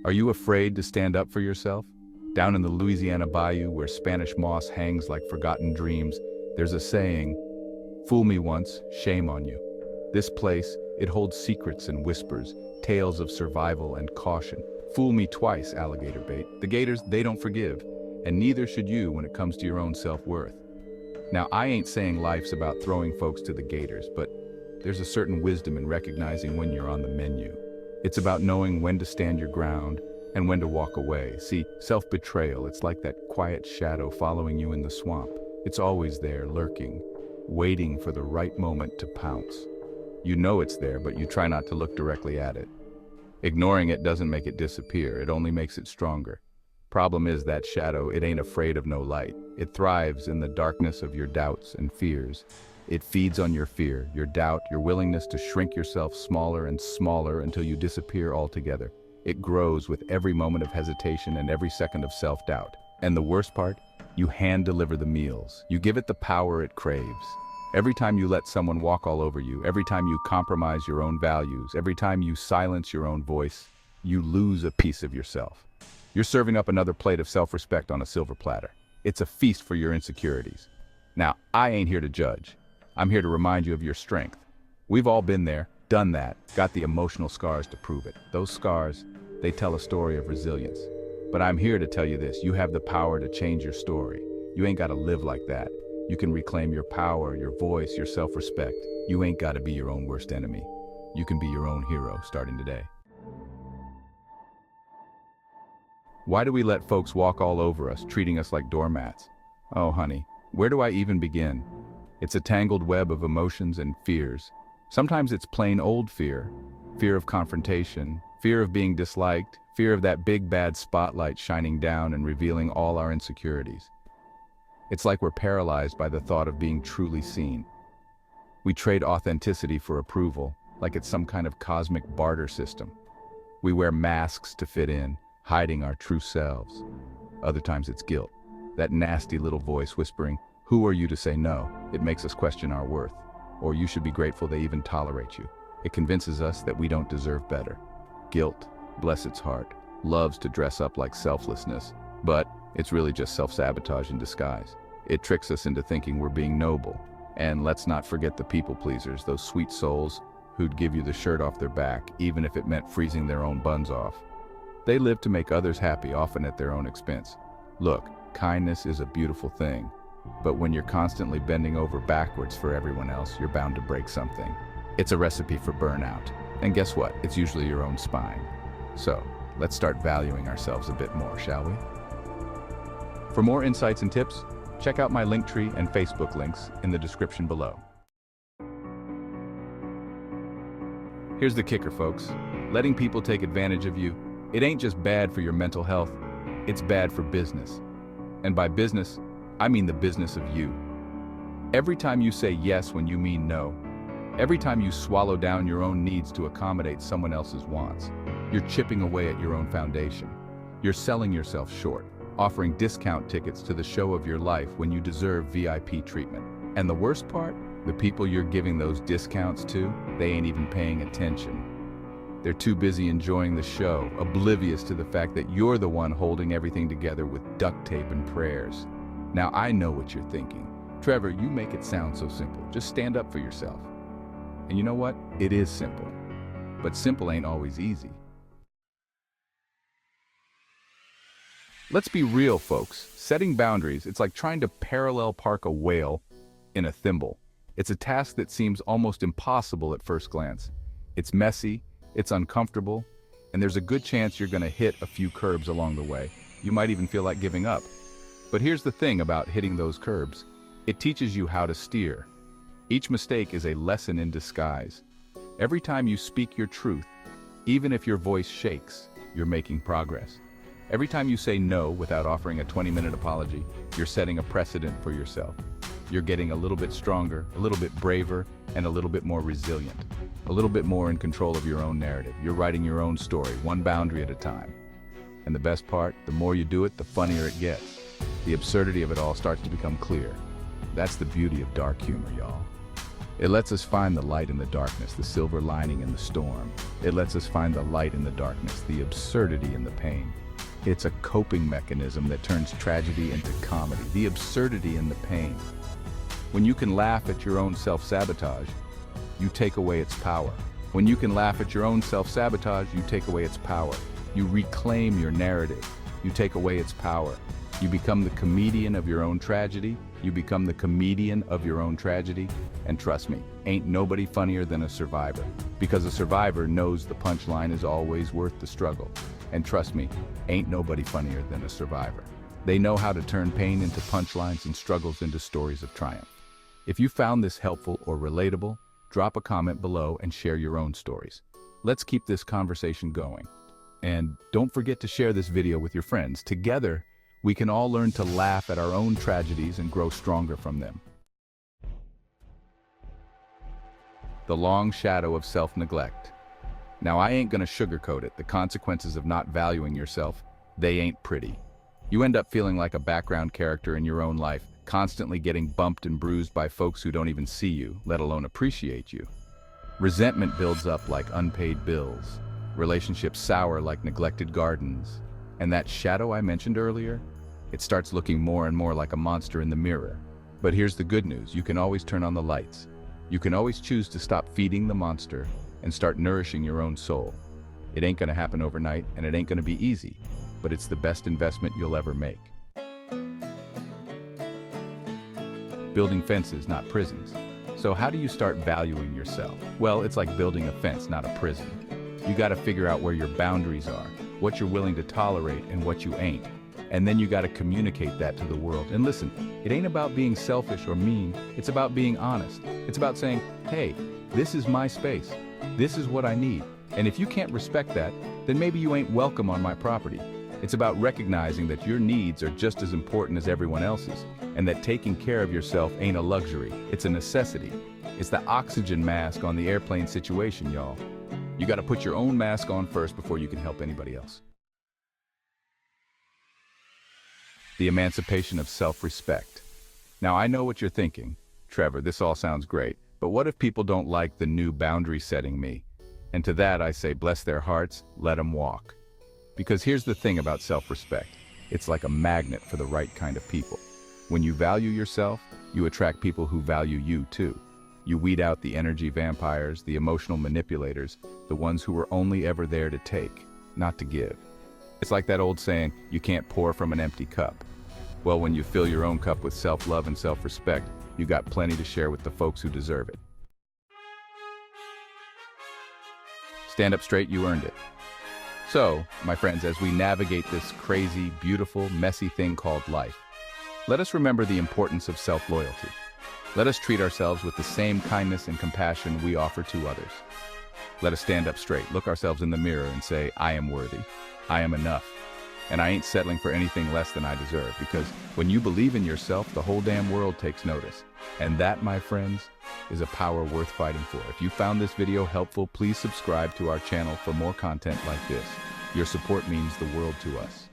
Are you afraid to stand up for yourself? Down in the Louisiana bayou where Spanish moss hangs like forgotten dreams, there's a saying, "Fool me once, shame on you." This place, it holds secrets and whispers, tales of survival and caution. Fool me twice, alligator bait. The gators, they don't forgive, and neither should you when it comes to your own self-worth. Now, I ain't saying life's about throwing folks to the gators, but there's a certain wisdom in recognizing when you're on the menu. It's about knowing when to stand your ground and when to walk away. See, self-betrayal, it's like that quiet shadow following you in the swamp. It's always there, lurking, waiting for the right moment to pounce. You know it's there, but you try not to look directly at it. Ignoring it doesn't make it disappear, it only makes it stronger. Problem is that shadow, it ain't afraid of no light. It thrives in the darkness of your doubts and fears. It feeds on your fear, your doubt, your willingness to shrink yourself smaller and smaller until you disappear altogether. It grows with every moment of hesitation and every second of self-doubt. And the worst part? You hand-deliver the meals. You give it the power it craves. Every time you let someone walk all over you, every time you compromise your own values, every time you silence your own voice, you lose a piece of yourself. You're serving up another plate of self-respect on a silver platter. It's a feast for your insecurities. Now, I ain't here to judge. I'm here to remind you of your strength. We've all been there, done that, got the emotional scars to prove it. Those scars, they tell a story of resilience. But I'm here to tell you this, you have the power to change your story. You ain't gotta live like that. You can reclaim your power, your voice, your self-respect. You ain't gotta be your own worst enemy. You can be your own hero starting today. Why do we let folks walk all over us, treating us like doormats? Oh, honey, where do I even begin? It's a tangled web of emotions and fears. Sometimes it's plain old fear. Fear of confrontation, fear of being disliked, fear of that big bad spotlight shining down and revealing all our insecurities. It's like we're paralyzed by the thought of being truly seen. We trade authenticity for approval, like it's some kind of cosmic barter system. We wear masks to fit in, hiding our true selves. Other times it's guilt, that nasty little voice whispering, "Who are you to say no?" It makes us question our worth. Or you should be grateful they even tolerate you. It convinces us that we don't deserve better. Guilt, bless its heart, loves to dress up like selflessness, but it's really just self-sabotage in disguise. It tricks us into thinking we're being noble. And let's not forget the people pleasers, those sweet souls who'd give you the shirt off their back, even if it meant freezing their own buns off. They live to make others happy, often at their own expense. Look, kindness is a beautiful thing, but when you're constantly bending over backwards for everyone else, you're bound to break something. It's a recipe for burnout. And guess what? It's usually your own spine. So, let's start valuing ourselves a bit more, shall we? For more insights and tips, check out my Linktree and Facebook links in the description below. Here's the kicker, folks. Letting people take advantage of you, it ain't just bad for your mental health, it's bad for business. And by business, I mean the business of you. Every time you say yes when you mean no, every time you swallow down your own needs to accommodate someone else's wants, you're chipping away at your own foundation. You're selling yourself short, offering discount tickets to the show of your life when you deserve VIP treatment. And the worst part? The people you're giving those discounts to, they ain't even paying attention. They're too busy enjoying the show, oblivious to the fact that you're the one holding everything together with duct tape and prayers. Now I know what you're thinking. Trevor, you make it sound so simple. Just stand up for yourself. And you know what? It is simple. But simple ain't always easy. Let's be real, folks. Setting boundaries, it's like trying to parallel park a whale in a thimble. It's a task that seems almost impossible at first glance. It's messy, it's uncomfortable, and there's a good chance you're gonna hit a few curbs along the way. You might even feel like giving up. But here's the thing about hitting those curbs. It teaches you how to steer. Each mistake is a lesson in disguise. Every time you speak your truth, even if your voice shakes, you're making progress. Every time you say no without offering a 20-minute apology, you're setting a precedent for yourself. You're getting a little bit stronger, a little bit braver, and a little bit more resilient. A little bit more in control of your own narrative. You're writing your own story, one boundary at a time. And the best part, the more you do it, the funnier it gets. The absurdity of it all starts to become clear. That's the beauty of dark humor, y'all. It lets us find the light in the darkness, the silver lining in the storm. It lets us find the light in the darkness, the absurdity in the pain. It's a coping mechanism that turns tragedy into comedy, the absurdity in the pain. When you can laugh at your own self-sabotage, you take away its power. When you can laugh at your own self-sabotage, you take away its power. You reclaim your narrative. You take away its power. You become the comedian of your own tragedy. You become the comedian of your own tragedy. And trust me, ain't nobody funnier than a survivor. Because a survivor knows the punchline is always worth the struggle. And trust me, ain't nobody funnier than a survivor. They know how to turn pain into punchlines and struggles into stories of triumph. If you found this helpful or relatable, drop a comment below and share your own stories. Let's keep this conversation going. And don't forget to share this video with your friends. Together, we can all learn to laugh at our own tragedies and grow stronger from them. The long shadow of self-neglect. Now, I ain't gonna sugarcoat it. The consequences of not valuing yourself, they ain't pretty. You end up feeling like a background character in your own life, constantly getting bumped and bruised by folks who don't even see you, let alone appreciate you. Resentment builds up like unpaid bills. Relationships sour like neglected gardens. And that shadow I mentioned earlier, it starts looking more and more like a monster in the mirror. But here's the good news, you can always turn on the lights. You can always choose to stop feeding the monster and start nourishing your own soul. It ain't gonna happen overnight, and it ain't gonna be easy, but it's the best investment you'll ever make. Building fences, not prisons. So how do you start valuing yourself? Well, it's like building a fence, not a prison. You gotta figure out where your boundaries are, what you're willing to tolerate and what you ain't. And then you gotta communicate that to the world. And listen, it ain't about being selfish or mean, it's about being honest. It's about saying, hey, this is my space. This is what I need. And if you can't respect that, then maybe you ain't welcome on my property. It's about recognizing that your needs are just as important as everyone else's, and that taking care of yourself ain't a luxury, it's a necessity. It's the oxygen mask on the airplane situation, y'all. You gotta put your own mask on first before you can help anybody else. The emancipation of self-respect. Now, I know what you're thinking. Trevor, this all sounds great, but what if people don't like the new boundary setting me? And to that I say, bless their hearts, let them walk. Because here's the thing about self-respect. It's like a magnet for the right kind of people. When you value yourself, you attract people who value you too. You weed out the energy vampires, the emotional manipulators, the ones who were only ever there to take, not to give. It's like that old saying, you can't pour from an empty cup. Well, when you fill your own cup with self-love and self-respect, you got plenty to share with the folks who deserve it. Stand up straight, you earned it. So, my friends, as we navigate this crazy, beautiful, messy thing called life, let us remember the importance of self-loyalty. Let us treat ourselves with the same kindness and compassion we offer to others. Let us stand up straight, look ourselves in the mirror and say, I am worthy, I am enough, and I ain't settling for anything less than I deserve, because when you believe in yourself, the whole damn world takes notice. And that, my friends, is a power worth fighting for. If you found this video helpful, please subscribe to our channel for more content like this. Your support means the world to us.